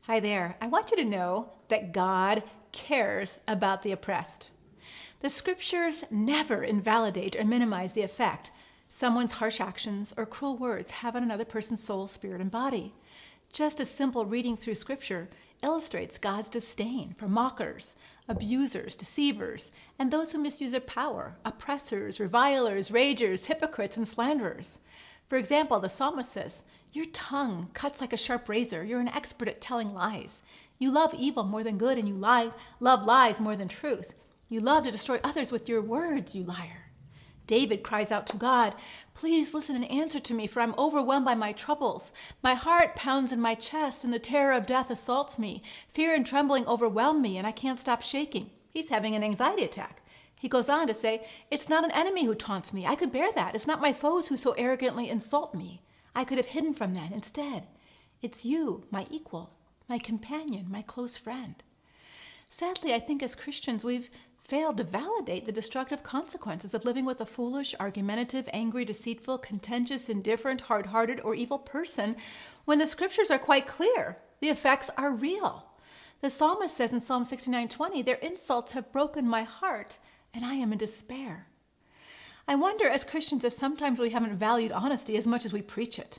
Hi there. I want you to know that God cares about the oppressed. The scriptures never invalidate or minimize the effect someone's harsh actions or cruel words have on another person's soul, spirit, and body. Just a simple reading through scripture illustrates God's disdain for mockers, abusers, deceivers, and those who misuse their power, oppressors, revilers, ragers, hypocrites, and slanderers. For example, the psalmist says, "Your tongue cuts like a sharp razor. You're an expert at telling lies. You love evil more than good, and you love lies more than truth. You love to destroy others with your words, you liar." David cries out to God, "Please listen and answer to me, for I'm overwhelmed by my troubles. My heart pounds in my chest, and the terror of death assaults me. Fear and trembling overwhelm me, and I can't stop shaking." He's having an anxiety attack. He goes on to say, "It's not an enemy who taunts me. I could bear that. It's not my foes who so arrogantly insult me. I could have hidden from that. Instead, it's you, my equal, my companion, my close friend." Sadly, I think as Christians, we've failed to validate the destructive consequences of living with a foolish, argumentative, angry, deceitful, contentious, indifferent, hard-hearted, or evil person when the scriptures are quite clear. The effects are real. The psalmist says in Psalm 69:20, "Their insults have broken my heart, and I am in despair." I wonder as Christians if sometimes we haven't valued honesty as much as we preach it.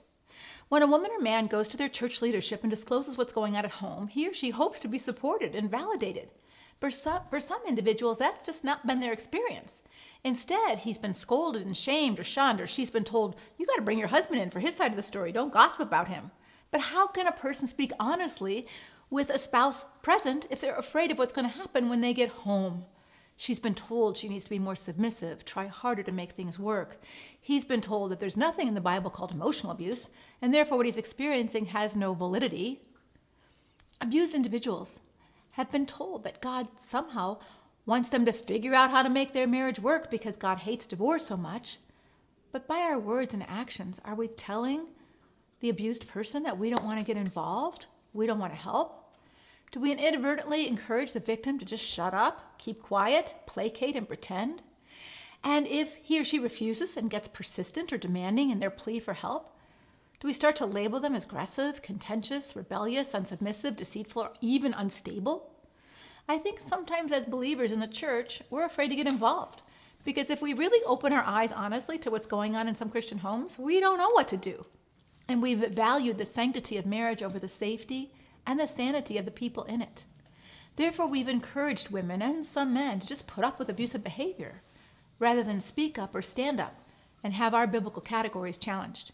When a woman or man goes to their church leadership and discloses what's going on at home, he or she hopes to be supported and validated. For some individuals, that's just not been their experience. Instead, he's been scolded and shamed or shunned, or she's been told, "You got to bring your husband in for his side of the story. Don't gossip about him." But how can a person speak honestly with a spouse present if they're afraid of what's going to happen when they get home? She's been told she needs to be more submissive, try harder to make things work. He's been told that there's nothing in the Bible called emotional abuse, and therefore what he's experiencing has no validity. Abused individuals have been told that God somehow wants them to figure out how to make their marriage work because God hates divorce so much. But by our words and actions, are we telling the abused person that we don't want to get involved? We don't want to help? Do we inadvertently encourage the victim to just shut up, keep quiet, placate, and pretend? And if he or she refuses and gets persistent or demanding in their plea for help, do we start to label them as aggressive, contentious, rebellious, unsubmissive, deceitful, or even unstable? I think sometimes as believers in the church, we're afraid to get involved. Because if we really open our eyes honestly to what's going on in some Christian homes, we don't know what to do. And we've valued the sanctity of marriage over the safety and the sanity of the people in it. Therefore, we've encouraged women and some men to just put up with abusive behavior rather than speak up or stand up and have our biblical categories challenged.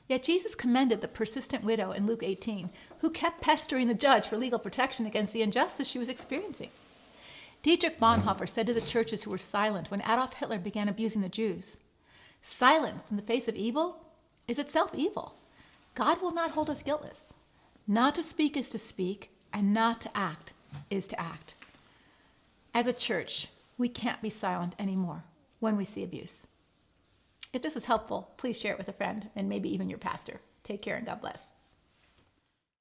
Yet Jesus commended the persistent widow in Luke 18, who kept pestering the judge for legal protection against the injustice she was experiencing. Dietrich Bonhoeffer said to the churches who were silent when Adolf Hitler began abusing the Jews, "Silence in the face of evil is itself evil. God will not hold us guiltless. Not to speak is to speak, and not to act is to act." As a church, we can't be silent anymore when we see abuse. If this was helpful, please share it with a friend and maybe even your pastor. Take care and God bless.